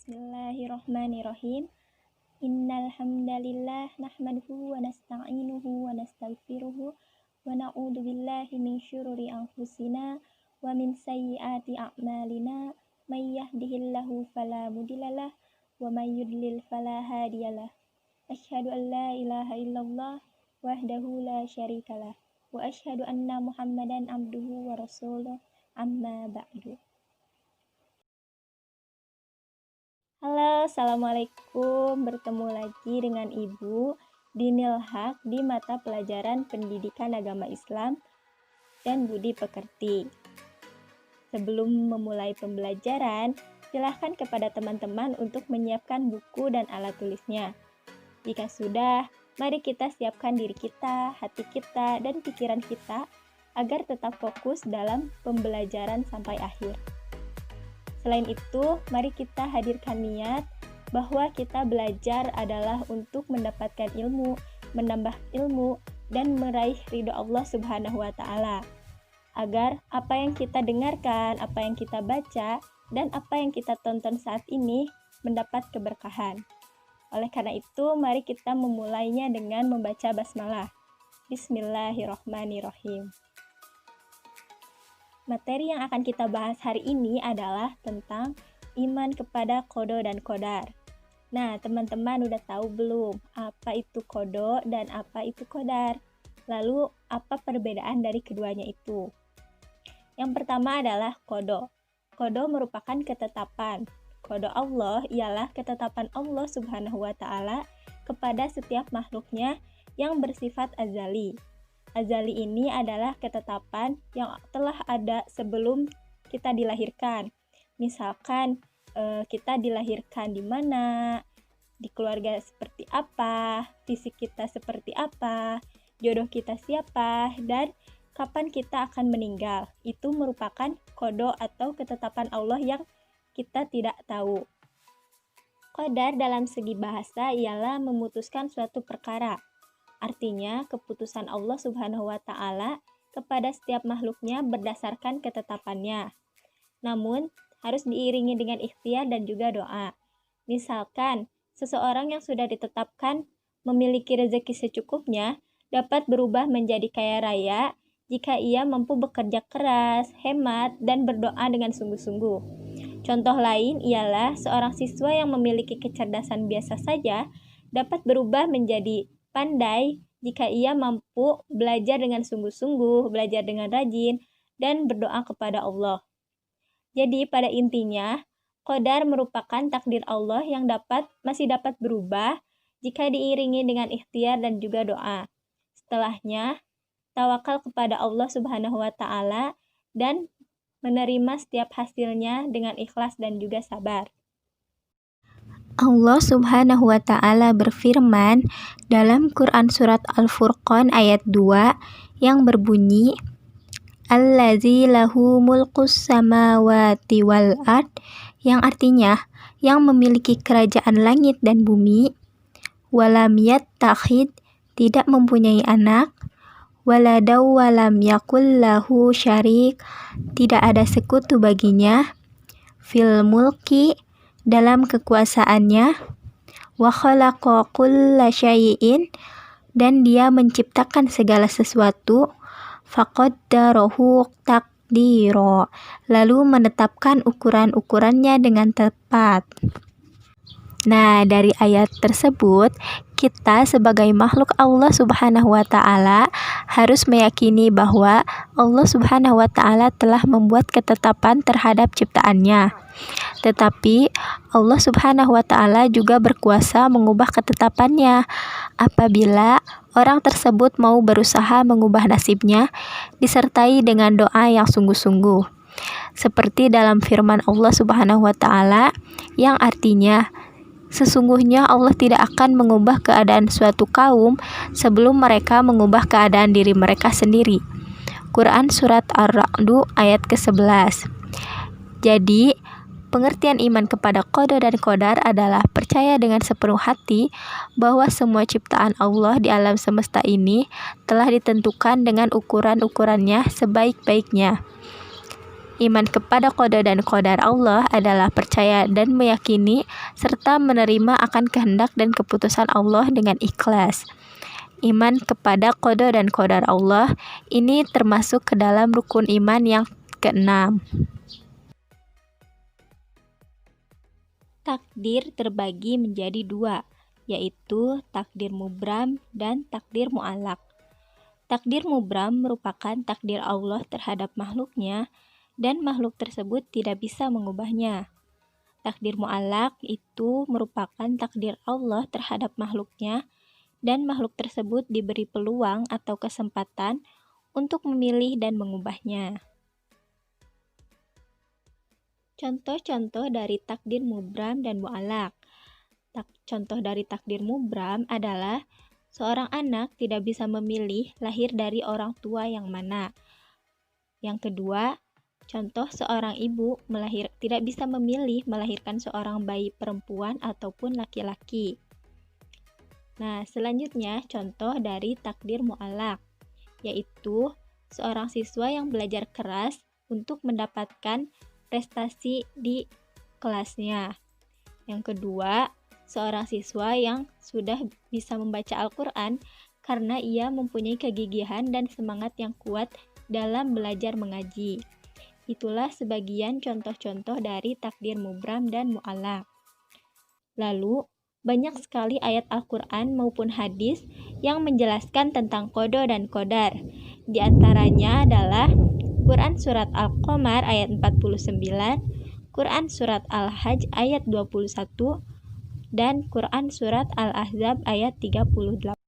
Bismillahirrahmanirrahim. Innal hamdalillah nahmaduhu wa nasta'inuhu wa nastaghfiruhu wa na'udzu billahi min syururi anfusina wa min sayyiati a'malina may yahdihillahu fala mudhillalah wa may yudlil fala hadiyalah. Asyhadu an la ilaha illallah wahdahu la syarikalah wa asyhadu anna Muhammadan abduhu wa rasuluh amma ba'du. Halo, assalamualaikum. Bertemu lagi dengan Ibu Dinil Haq di mata pelajaran Pendidikan Agama Islam dan Budi Pekerti. Sebelum memulai pembelajaran, silahkan kepada teman-teman untuk menyiapkan buku dan alat tulisnya. Jika sudah, mari kita siapkan diri kita, hati kita, dan pikiran kita agar tetap fokus dalam pembelajaran sampai akhir. Selain itu, mari kita hadirkan niat bahwa kita belajar adalah untuk mendapatkan ilmu, menambah ilmu, dan meraih ridho Allah Subhanahu wa Ta'ala. Agar apa yang kita dengarkan, apa yang kita baca, dan apa yang kita tonton saat ini mendapat keberkahan. Oleh karena itu, mari kita memulainya dengan membaca basmalah. Bismillahirrahmanirrahim. Materi yang akan kita bahas hari ini adalah tentang iman kepada qada dan qadar. Nah, teman-teman udah tahu belum apa itu qada dan apa itu qadar? Lalu, apa perbedaan dari keduanya itu? Yang pertama adalah qada. Qada merupakan ketetapan. Qada Allah ialah ketetapan Allah Subhanahu wa Ta'ala kepada setiap makhluknya yang bersifat azali. Azali ini adalah ketetapan yang telah ada sebelum kita dilahirkan. Misalkan kita dilahirkan di mana, di keluarga seperti apa, fisik kita seperti apa, jodoh kita siapa, dan kapan kita akan meninggal. Itu merupakan qada atau ketetapan Allah yang kita tidak tahu. Qadar dalam segi bahasa ialah memutuskan suatu perkara. Artinya, keputusan Allah Subhanahu wa Ta'ala kepada setiap makhluknya berdasarkan ketetapannya. Namun, harus diiringi dengan ikhtiar dan juga doa. Misalkan, seseorang yang sudah ditetapkan memiliki rezeki secukupnya dapat berubah menjadi kaya raya jika ia mampu bekerja keras, hemat, dan berdoa dengan sungguh-sungguh. Contoh lain ialah seorang siswa yang memiliki kecerdasan biasa saja dapat berubah menjadi pandai jika ia mampu belajar dengan sungguh-sungguh, belajar dengan rajin, dan berdoa kepada Allah. Jadi pada intinya, qadar merupakan takdir Allah yang masih dapat berubah jika diiringi dengan ikhtiar dan juga doa. Setelahnya, tawakal kepada Allah Subhanahu wa Ta'ala dan menerima setiap hasilnya dengan ikhlas dan juga sabar. Allah Subhanahu wa Ta'ala berfirman dalam Quran surat Al-Furqan ayat 2 yang berbunyi Allazi lahu mulkus samawati wal ard, yang artinya yang memiliki kerajaan langit dan bumi, walam yattakhid, tidak mempunyai anak, waladaw walam yakul lahu syarik, tidak ada sekutu baginya, fil mulki, dalam kekuasaannya, wa khalaqa kulla syai'in, dan dia menciptakan segala sesuatu, faqaddarahu taqdira, lalu menetapkan ukuran-ukurannya dengan tepat. Nah, dari ayat tersebut, kita sebagai makhluk Allah Subhanahu wa Ta'ala harus meyakini bahwa Allah Subhanahu wa Ta'ala telah membuat ketetapan terhadap ciptaannya. Tetapi Allah Subhanahu wa Ta'ala juga berkuasa mengubah ketetapannya apabila orang tersebut mau berusaha mengubah nasibnya disertai dengan doa yang sungguh-sungguh. Seperti dalam firman Allah Subhanahu wa Ta'ala yang artinya, sesungguhnya Allah tidak akan mengubah keadaan suatu kaum sebelum mereka mengubah keadaan diri mereka sendiri. Quran surat Ar-Ra'd ayat ke-11. Jadi, pengertian iman kepada qada dan qadar adalah percaya dengan sepenuh hati bahwa semua ciptaan Allah di alam semesta ini telah ditentukan dengan ukuran-ukurannya sebaik-baiknya. Iman kepada qada dan qadar Allah adalah percaya dan meyakini serta menerima akan kehendak dan keputusan Allah dengan ikhlas. Iman kepada qada dan qadar Allah ini termasuk ke dalam rukun iman yang keenam. Takdir terbagi menjadi dua, yaitu takdir mubram dan takdir mu'allaq. Takdir mubram merupakan takdir Allah terhadap makhluknya dan makhluk tersebut tidak bisa mengubahnya. Takdir mu'allaq itu merupakan takdir Allah terhadap makhluknya dan makhluk tersebut diberi peluang atau kesempatan untuk memilih dan mengubahnya. Contoh-contoh dari takdir mubram dan mu'allaq. Contoh dari takdir mubram adalah seorang anak tidak bisa memilih lahir dari orang tua yang mana. Yang kedua, contoh seorang ibu tidak bisa memilih melahirkan seorang bayi perempuan ataupun laki-laki. Nah, selanjutnya contoh dari takdir mu'allaq, yaitu seorang siswa yang belajar keras untuk mendapatkan prestasi di kelasnya. Yang kedua, seorang siswa yang sudah bisa membaca Al-Quran karena ia mempunyai kegigihan dan semangat yang kuat dalam belajar mengaji. Itulah sebagian contoh-contoh dari takdir mubram dan mu'allaq. Lalu, banyak sekali ayat Al-Quran maupun hadis yang menjelaskan tentang qada dan qadar. Di antaranya adalah Quran Surat Al-Qamar ayat 49, Quran Surat Al-Hajj ayat 21, dan Quran Surat Al-Ahzab ayat 38.